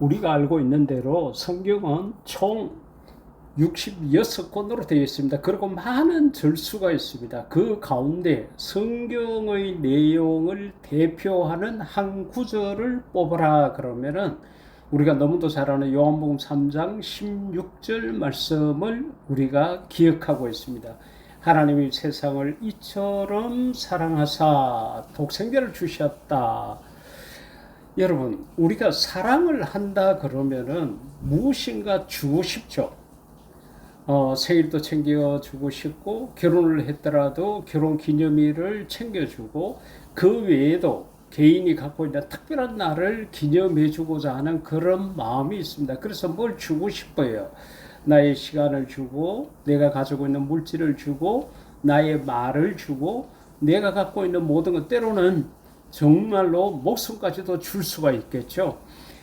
우리가 알고 있는 대로 성경은 총 66권으로 되어 있습니다. 그리고 많은 절수가 있습니다. 그 가운데 성경의 내용을 대표하는 한 구절을 뽑아라 그러면은 우리가 너무도 잘 아는 요한복음 3장 16절 말씀을 우리가 기억하고 있습니다. 하나님이 세상을 이처럼 사랑하사 독생자를 주셨다. 여러분, 우리가 사랑을 한다 그러면은 무엇인가 주고 싶죠. 생일도 챙겨주고 싶고, 결혼을 했더라도 결혼 기념일을 챙겨주고, 그 외에도 개인이 갖고 있는 특별한 날을 기념해주고자 하는 그런 마음이 있습니다. 그래서 뭘 주고 싶어요. 나의 시간을 주고, 내가 가지고 있는 물질을 주고, 나의 말을 주고, 내가 갖고 있는 모든 것, 때로는 정말로 목숨까지도 줄 수가 있겠죠.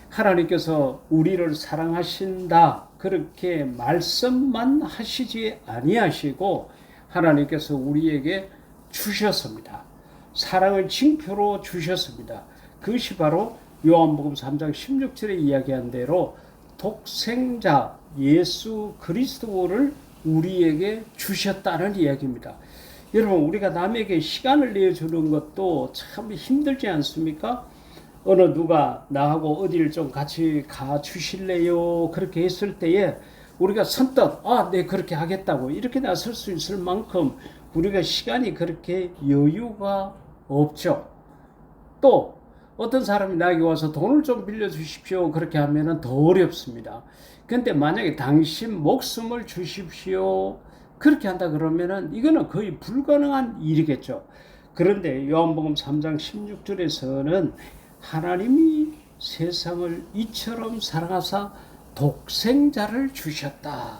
하나님께서 우리를 사랑하신다 그렇게 말씀만 하시지 아니하시고 하나님께서 우리에게 주셨습니다. 사랑을 징표로 주셨습니다. 그것이 바로 요한복음 3장 16절에 이야기한 대로 독생자 예수 그리스도를 우리에게 주셨다는 이야기입니다. 여러분, 우리가 남에게 시간을 내주는 것도 참 힘들지 않습니까? 어느 누가 나하고 어디를 좀 같이 가 주실래요? 그렇게 했을 때에 우리가 선뜻 네 그렇게 하겠다고 이렇게 나설 수 있을 만큼 우리가 시간이 그렇게 여유가 없죠. 또 어떤 사람이 나에게 와서 돈을 좀 빌려주십시오 그렇게 하면은 더 어렵습니다. 근데 만약에 당신 목숨을 주십시오 그렇게 한다 그러면은 이거는 거의 불가능한 일이겠죠. 그런데 요한복음 3장 16절에서는 하나님이 세상을 이처럼 사랑하사 독생자를 주셨다.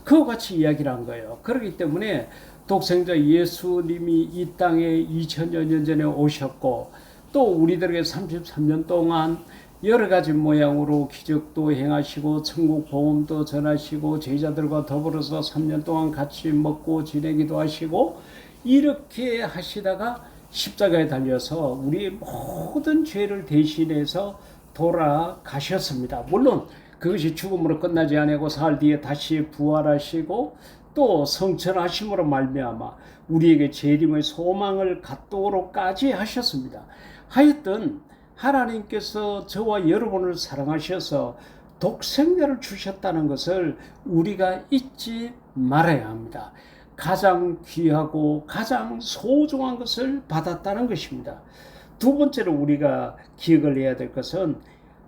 그와 같이 이야기를 한 거예요. 그렇기 때문에 독생자 예수님이 이 땅에 2000여 년 전에 오셨고 또 우리들에게 33년 동안 여러 가지 모양으로 기적도 행하시고 천국 복음도 전하시고 제자들과 더불어서 3년 동안 같이 먹고 지내기도 하시고 이렇게 하시다가 십자가에 달려서 우리의 모든 죄를 대신해서 돌아가셨습니다. 물론 그것이 죽음으로 끝나지 아니하고 사흘 뒤에 다시 부활하시고 또 성천하심으로 말미암아 우리에게 재림의 소망을 갖도록까지 하셨습니다. 하여튼 하나님께서 저와 여러분을 사랑하셔서 독생자를 주셨다는 것을 우리가 잊지 말아야 합니다. 가장 귀하고 가장 소중한 것을 받았다는 것입니다. 두 번째로 우리가 기억을 해야 될 것은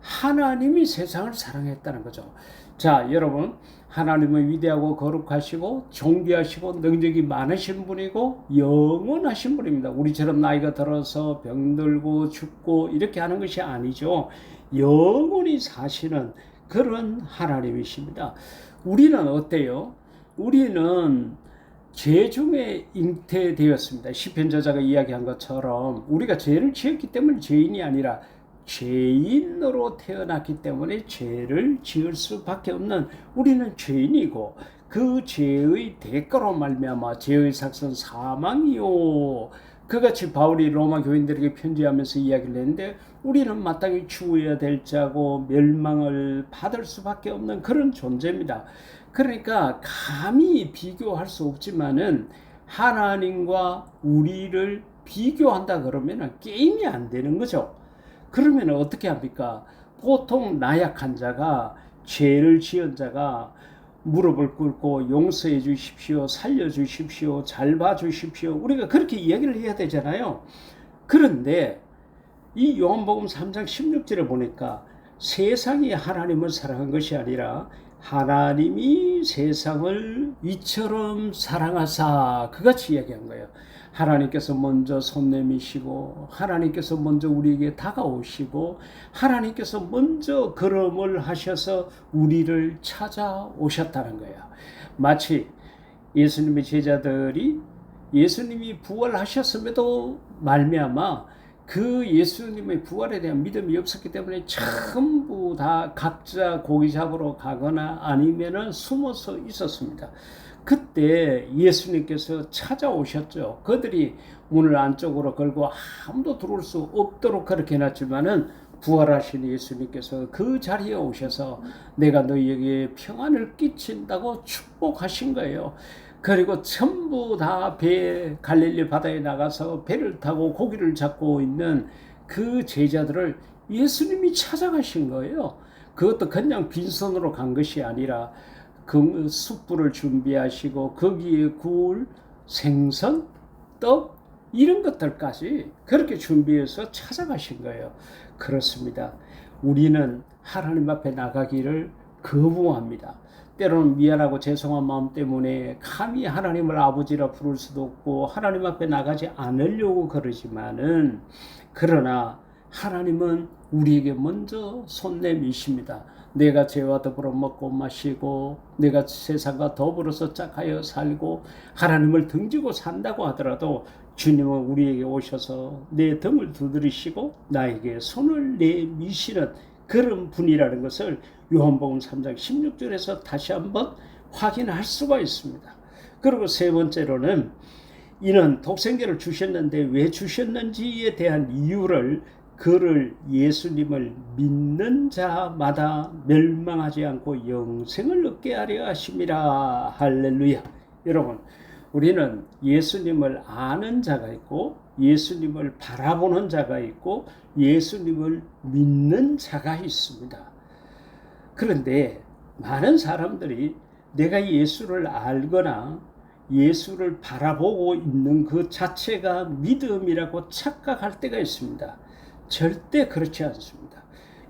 하나님이 세상을 사랑했다는 거죠. 자, 여러분, 하나님은 위대하고 거룩하시고 존귀하시고 능력이 많으신 분이고 영원하신 분입니다. 우리처럼 나이가 들어서 병들고 죽고 이렇게 하는 것이 아니죠. 영원히 사시는 그런 하나님이십니다. 우리는 어때요? 우리는 죄 중에 잉태되었습니다. 시편 저자가 이야기한 것처럼 우리가 죄를 지었기 때문에 죄인이 아니라 죄인으로 태어났기 때문에 죄를 지을 수밖에 없는 우리는 죄인이고 그 죄의 대가로 말미암아 죄의 삭은 사망이요. 그같이 바울이 로마 교인들에게 편지하면서 이야기를 했는데 우리는 마땅히 죽어야 될 자고 멸망을 받을 수밖에 없는 그런 존재입니다. 그러니까 감히 비교할 수 없지만은 하나님과 우리를 비교한다 그러면 게임이 안 되는 거죠. 그러면 어떻게 합니까? 보통 나약한 자가 죄를 지은 자가 무릎을 꿇고 용서해 주십시오, 살려 주십시오, 잘 봐 주십시오. 우리가 그렇게 이야기를 해야 되잖아요. 그런데 이 요한복음 3장 16절에 보니까 세상이 하나님을 사랑한 것이 아니라 하나님이 세상을 이처럼 사랑하사 그같이 이야기한 거예요. 하나님께서 먼저 손 내미시고 하나님께서 먼저 우리에게 다가오시고 하나님께서 먼저 걸음을 하셔서 우리를 찾아오셨다는 거예요. 마치 예수님의 제자들이 예수님이 부활하셨음에도 말미암아 그 예수님의 부활에 대한 믿음이 없었기 때문에 전부 다 각자 고기 잡으러 가거나 아니면은 숨어서 있었습니다. 그때 예수님께서 찾아오셨죠. 그들이 문을 안쪽으로 걸고 아무도 들어올 수 없도록 그렇게 해놨지만은 부활하신 예수님께서 그 자리에 오셔서 내가 너희에게 평안을 끼친다고 축복하신 거예요. 그리고 전부 다 배 갈릴리 바다에 나가서 배를 타고 고기를 잡고 있는 그 제자들을 예수님이 찾아가신 거예요. 그것도 그냥 빈손으로 간 것이 아니라 그 숯불을 준비하시고 거기에 구울 생선, 떡 이런 것들까지 그렇게 준비해서 찾아가신 거예요. 그렇습니다. 우리는 하나님 앞에 나가기를 거부합니다. 때로는 미안하고 죄송한 마음 때문에 감히 하나님을 아버지라 부를 수도 없고 하나님 앞에 나가지 않으려고 그러지만은, 그러나 하나님은 우리에게 먼저 손 내미십니다. 내가 죄와 더불어 먹고 마시고 내가 세상과 더불어서 짝하여 살고 하나님을 등지고 산다고 하더라도 주님은 우리에게 오셔서 내 등을 두드리시고 나에게 손을 내미시는 그런 분이라는 것을 요한복음 3장 16절에서 다시 한번 확인할 수가 있습니다. 그리고 세 번째로는 이는 독생자를 주셨는데 왜 주셨는지에 대한 이유를 그를 예수님을 믿는 자마다 멸망하지 않고 영생을 얻게 하려 하심이라. 할렐루야. 여러분, 우리는 예수님을 아는 자가 있고 예수님을 바라보는 자가 있고 예수님을 믿는 자가 있습니다. 그런데 많은 사람들이 내가 예수를 알거나 예수를 바라보고 있는 그 자체가 믿음이라고 착각할 때가 있습니다. 절대 그렇지 않습니다.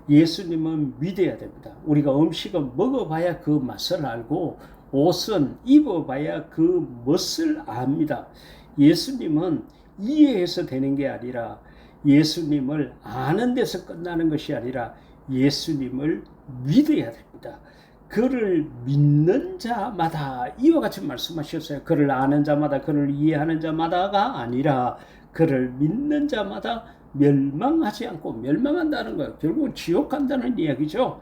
예수님은 믿어야 됩니다. 우리가 음식은 먹어봐야 그 맛을 알고 옷은 입어봐야 그 멋을 압니다. 예수님은 이해해서 되는 게 아니라 예수님을 아는 데서 끝나는 것이 아니라 예수님을 믿어야 됩니다. 그를 믿는 자마다, 이와 같이 말씀하셨어요. 그를 아는 자마다, 그를 이해하는 자마다가 아니라 그를 믿는 자마다 멸망하지 않고, 멸망한다는 거예요. 결국은 지옥 간다는 이야기죠.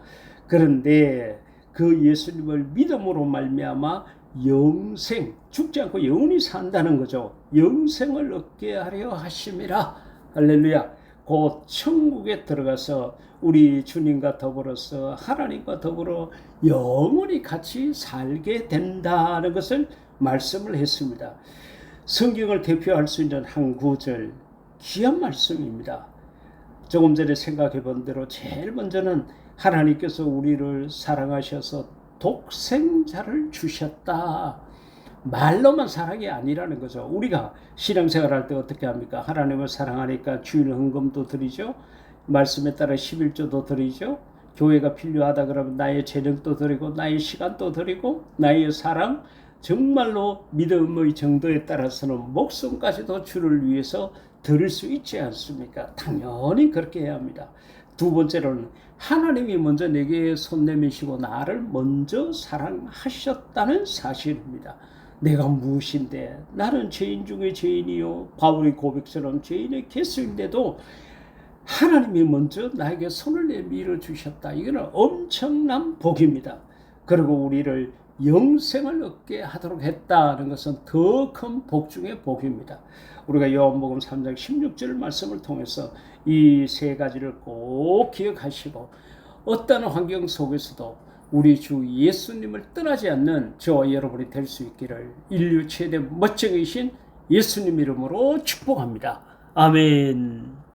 그런데 그 예수님을 믿음으로 말미암아 영생, 죽지 않고 영원히 산다는 거죠. 영생을 얻게 하려 하심이라. 할렐루야. 곧 천국에 들어가서 우리 주님과 더불어서 하나님과 더불어 영원히 같이 살게 된다는 것을 말씀을 했습니다. 성경을 대표할 수 있는 한 구절, 귀한 말씀입니다. 조금 전에 생각해 본 대로 제일 먼저는 하나님께서 우리를 사랑하셔서 독생자를 주셨다. 말로만 사랑이 아니라는 거죠. 우리가 신앙생활 할 때 어떻게 합니까? 하나님을 사랑하니까 주일 헌금도 드리죠. 말씀에 따라 11조도 드리죠. 교회가 필요하다 그러면 나의 재능도 드리고 나의 시간도 드리고 나의 사랑, 정말로 믿음의 정도에 따라서는 목숨까지도 주를 위해서 드릴 수 있지 않습니까? 당연히 그렇게 해야 합니다. 두 번째로는 하나님이 먼저 내게 손 내미시고 나를 먼저 사랑하셨다는 사실입니다. 내가 무엇인데, 나는 죄인 중에 죄인이요 바울의 고백처럼 죄인의 개수인데도 하나님이 먼저 나에게 손을 내밀어 주셨다. 이거는 엄청난 복입니다. 그리고 우리를 영생을 얻게 하도록 했다는 것은 더 큰 복 중의 복입니다. 우리가 요한복음 3장 16절 말씀을 통해서 이 세 가지를 꼭 기억하시고 어떤 환경 속에서도 우리 주 예수님을 떠나지 않는 저와 여러분이 될 수 있기를 인류 최대 멋쟁이신 예수님 이름으로 축복합니다. 아멘.